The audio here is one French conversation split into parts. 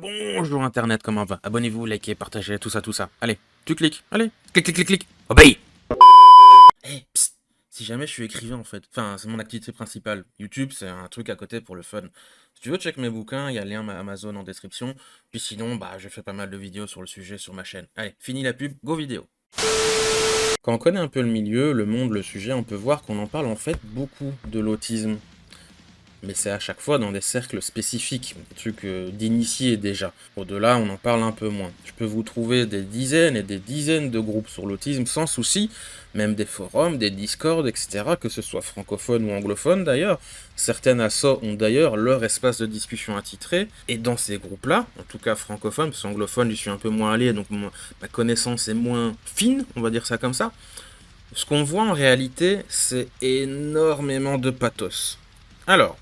Bonjour Internet, comment va? Abonnez-vous, likez, partagez, tout ça, tout ça. Allez, tu cliques, allez, clic, clic, clic, clic. Obéis! Eh, psst, si jamais je suis écrivain en fait, enfin c'est mon activité principale. YouTube c'est un truc à côté pour le fun. Si tu veux check mes bouquins, il y a le lien Amazon en description. Puis sinon, bah je fais pas mal de vidéos sur le sujet sur ma chaîne. Allez, fini la pub, go vidéo. Quand on connaît un peu le milieu, le monde, le sujet, on peut voir qu'on en parle en fait beaucoup de l'autisme. Mais c'est à chaque fois dans des cercles spécifiques, des trucs d'initiés déjà. Au-delà, on en parle un peu moins. Je peux vous trouver des dizaines et des dizaines de groupes sur l'autisme sans souci, même des forums, des discords, etc., que ce soit francophone ou anglophone d'ailleurs. Certaines assos ont d'ailleurs leur espace de discussion attitré, et dans ces groupes-là, en tout cas francophones, parce qu'anglophone, j'y suis un peu moins allé, donc ma connaissance est moins fine, on va dire ça comme ça. Ce qu'on voit en réalité, c'est énormément de pathos. Alors,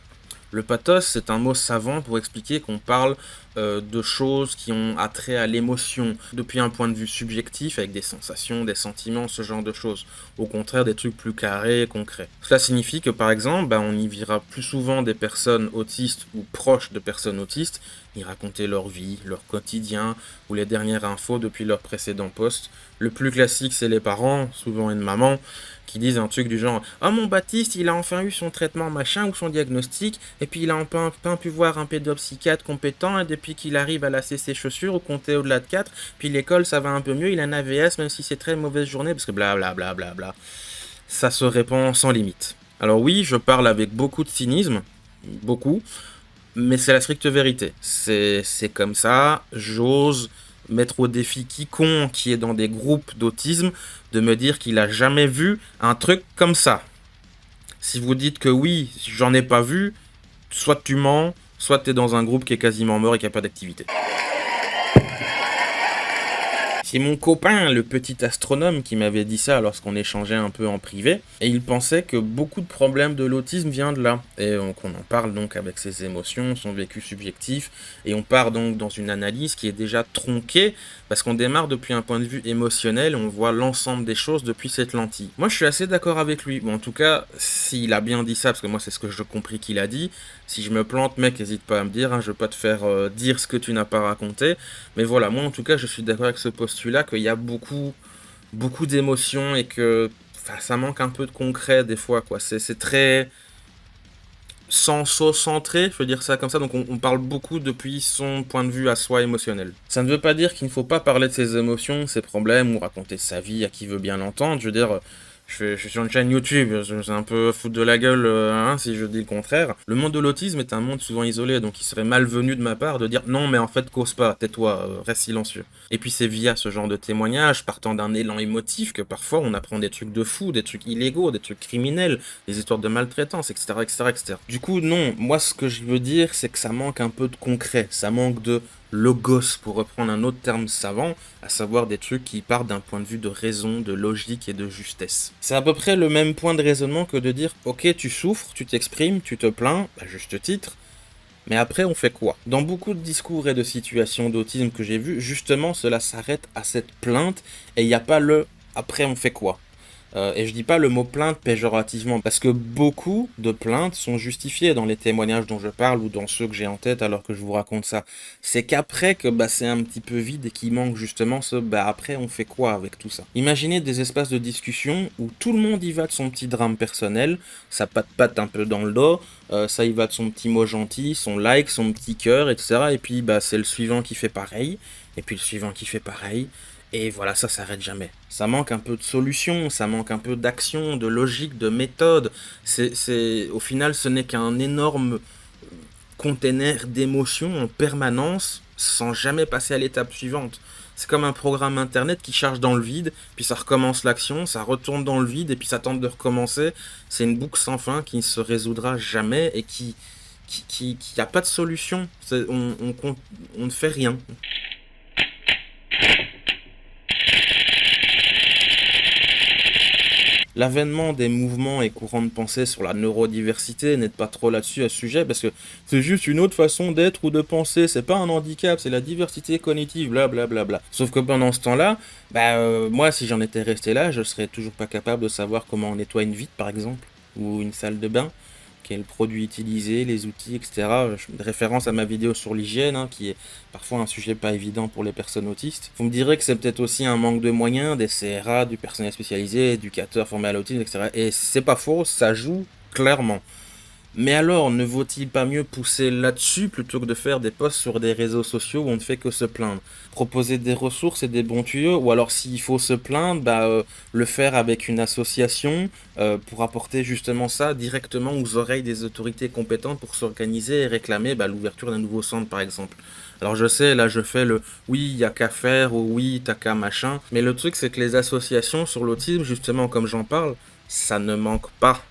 le pathos, c'est un mot savant pour expliquer qu'on parle de choses qui ont attrait à l'émotion, depuis un point de vue subjectif, avec des sensations, des sentiments, ce genre de choses. Au contraire, des trucs plus carrés, concrets. Cela signifie que, par exemple, on y verra plus souvent des personnes autistes ou proches de personnes autistes y raconter leur vie, leur quotidien, ou les dernières infos depuis leur précédent poste. Le plus classique, c'est les parents, souvent une maman, qui disent un truc du genre « Oh mon Baptiste, il a enfin eu son traitement machin ou son diagnostic, et puis il a enfin pu voir un pédopsychiatre compétent, et depuis qu'il arrive à lasser ses chaussures ou compter au-delà de 4, puis l'école ça va un peu mieux, il a un AVS même si c'est très mauvaise journée, parce que blablabla. Bla bla bla. Ça se répand sans limite. Alors oui, je parle avec beaucoup de cynisme, beaucoup, mais c'est la stricte vérité. C'est comme ça, j'ose mettre au défi quiconque qui est dans des groupes d'autisme de me dire qu'il a jamais vu un truc comme ça. Si vous dites que oui, j'en ai pas vu, soit tu mens, soit t'es dans un groupe qui est quasiment mort et qui a pas d'activité. C'est mon copain, le petit astronome, qui m'avait dit ça lorsqu'on échangeait un peu en privé, et il pensait que beaucoup de problèmes de l'autisme viennent de là. Et qu'on en parle donc avec ses émotions, son vécu subjectif, et on part donc dans une analyse qui est déjà tronquée, parce qu'on démarre depuis un point de vue émotionnel, et on voit l'ensemble des choses depuis cette lentille. Moi je suis assez d'accord avec lui, bon en tout cas, s'il a bien dit ça, parce que moi c'est ce que j'ai compris qu'il a dit, si je me plante mec, n'hésite pas à me dire, hein, je veux pas te faire dire ce que tu n'as pas raconté, mais voilà, moi en tout cas je suis d'accord avec ce postulat qu'il y a beaucoup d'émotions et que ça manque un peu de concret des fois, quoi. C'est très senso-centré, je veux dire ça comme ça, donc on parle beaucoup depuis son point de vue à soi émotionnel. Ça ne veut pas dire qu'il ne faut pas parler de ses émotions, ses problèmes, ou raconter sa vie à qui veut bien l'entendre, je veux dire... Je suis sur une chaîne YouTube, c'est un peu foutre de la gueule si je dis le contraire. Le monde de l'autisme est un monde souvent isolé, donc il serait malvenu de ma part de dire non mais en fait cause pas, tais-toi, reste silencieux. Et puis c'est via ce genre de témoignages, partant d'un élan émotif, que parfois on apprend des trucs de fou, des trucs illégaux, des trucs criminels, des histoires de maltraitance, etc., etc., etc. Du coup non, moi ce que je veux dire c'est que ça manque un peu de concret, ça manque de logos, pour reprendre un autre terme savant, à savoir des trucs qui partent d'un point de vue de raison, de logique et de justesse. C'est à peu près le même point de raisonnement que de dire « Ok, tu souffres, tu t'exprimes, tu te plains, à juste titre, mais après on fait quoi ?» Dans beaucoup de discours et de situations d'autisme que j'ai vus, justement cela s'arrête à cette plainte, et il n'y a pas le « après on fait quoi ?» Et je dis pas le mot plainte péjorativement, parce que beaucoup de plaintes sont justifiées dans les témoignages dont je parle ou dans ceux que j'ai en tête alors que je vous raconte ça. C'est qu'après que c'est un petit peu vide et qu'il manque justement ce après on fait quoi avec tout ça. Imaginez des espaces de discussion où tout le monde y va de son petit drame personnel, ça patte un peu dans le dos, ça y va de son petit mot gentil, son like, son petit cœur, etc. Et puis c'est le suivant qui fait pareil, et puis le suivant qui fait pareil. Et voilà, ça s'arrête jamais. Ça manque un peu de solution, ça manque un peu d'action, de logique, de méthode. Au final, ce n'est qu'un énorme container d'émotions en permanence, sans jamais passer à l'étape suivante. C'est comme un programme internet qui charge dans le vide, puis ça recommence l'action, ça retourne dans le vide, et puis ça tente de recommencer. C'est une boucle sans fin qui ne se résoudra jamais et qui a pas de solution. On ne fait rien. L'avènement des mouvements et courants de pensée sur la neurodiversité n'aide pas trop là-dessus à ce sujet, parce que c'est juste une autre façon d'être ou de penser, c'est pas un handicap, c'est la diversité cognitive, blablabla. Sauf que pendant ce temps-là, moi si j'en étais resté là, je serais toujours pas capable de savoir comment on nettoie une vitre par exemple, ou une salle de bain. quels produits utiliser, les outils, etc. Je référence à ma vidéo sur l'hygiène, hein, qui est parfois un sujet pas évident pour les personnes autistes. Vous me direz que c'est peut-être aussi un manque de moyens, des CRA, du personnel spécialisé, éducateurs formés à l'autisme, etc. Et c'est pas faux, ça joue clairement. Mais alors, ne vaut-il pas mieux pousser là-dessus plutôt que de faire des posts sur des réseaux sociaux où on ne fait que se plaindre? Proposer des ressources et des bons tuyaux, ou alors s'il faut se plaindre, le faire avec une association pour apporter justement ça directement aux oreilles des autorités compétentes pour s'organiser et réclamer l'ouverture d'un nouveau centre par exemple. Alors je sais, là je fais le oui, il y a qu'à faire ou oui, t'as qu'à machin, mais le truc c'est que les associations sur l'autisme, justement comme j'en parle, ça ne manque pas.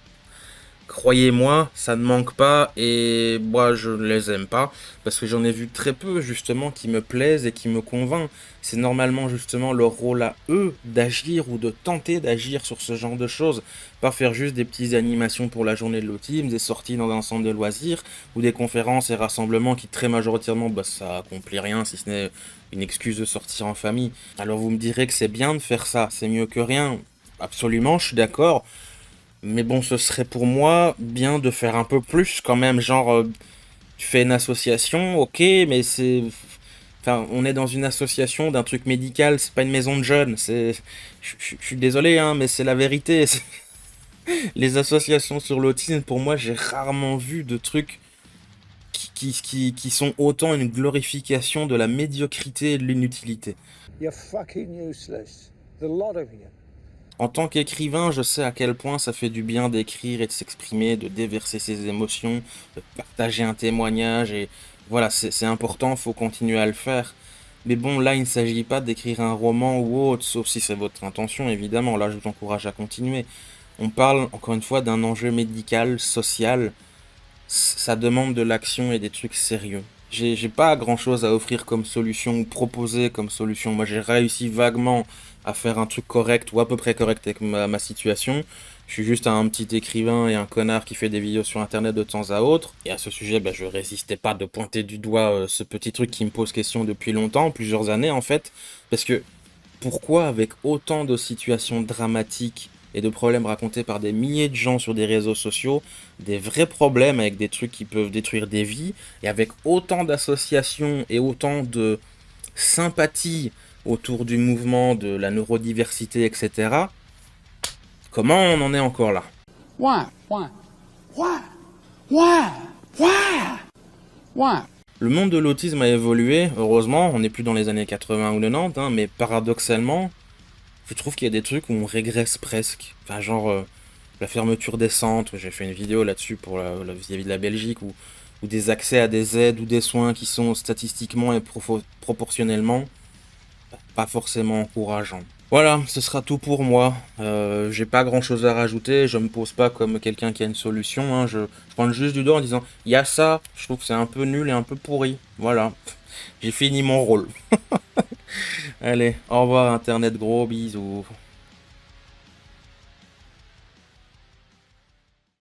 Croyez-moi, ça ne manque pas et moi je ne les aime pas parce que j'en ai vu très peu justement qui me plaisent et qui me convainc. C'est normalement justement leur rôle à eux d'agir ou de tenter d'agir sur ce genre de choses. Pas faire juste des petites animations pour la journée de l'autisme, des sorties dans un centre de loisirs ou des conférences et rassemblements qui très majoritairement ça accomplit rien si ce n'est une excuse de sortir en famille. Alors vous me direz que c'est bien de faire ça, c'est mieux que rien. Absolument, je suis d'accord. Mais bon, ce serait pour moi bien de faire un peu plus quand même. Genre, tu fais une association, ok, mais c'est. Enfin, on est dans une association d'un truc médical, c'est pas une maison de jeunes. Je suis désolé, hein, mais c'est la vérité. Les associations sur l'autisme, pour moi, j'ai rarement vu de trucs qui sont autant une glorification de la médiocrité et de l'inutilité. You're fucking useless. The lot of you. En tant qu'écrivain, je sais à quel point ça fait du bien d'écrire et de s'exprimer, de déverser ses émotions, de partager un témoignage et voilà, c'est important, faut continuer à le faire. Mais bon, là, il ne s'agit pas d'écrire un roman ou autre, sauf si c'est votre intention, évidemment. Là, je vous encourage à continuer. On parle, encore une fois, d'un enjeu médical, social. Ça demande de l'action et des trucs sérieux. J'ai pas grand chose à offrir comme solution ou proposer comme solution. Moi, j'ai réussi vaguement à faire un truc correct ou à peu près correct avec ma situation. Je suis juste un petit écrivain et un connard qui fait des vidéos sur internet de temps à autre. Et à ce sujet, je résistais pas de pointer du doigt ce petit truc qui me pose question depuis longtemps, plusieurs années en fait. Parce que pourquoi avec autant de situations dramatiques et de problèmes racontés par des milliers de gens sur des réseaux sociaux, des vrais problèmes avec des trucs qui peuvent détruire des vies, et avec autant d'associations et autant de sympathie autour du mouvement de la neurodiversité, etc., comment on en est encore là? Why? Why? Why? Why? Why? Why? Le monde de l'autisme a évolué, heureusement, on n'est plus dans les années 80 ou 90, hein, mais paradoxalement, je trouve qu'il y a des trucs où on régresse presque. Enfin, genre, la fermeture des centres, j'ai fait une vidéo là-dessus pour vis-à-vis de la Belgique, ou des accès à des aides ou des soins qui sont statistiquement et proportionnellement pas forcément encourageants. Voilà, ce sera tout pour moi. J'ai pas grand chose à rajouter, je me pose pas comme quelqu'un qui a une solution, hein. Je pointe juste du doigt en disant, il y a ça, je trouve que c'est un peu nul et un peu pourri. Voilà, j'ai fini mon rôle. Allez, au revoir Internet, gros bisous.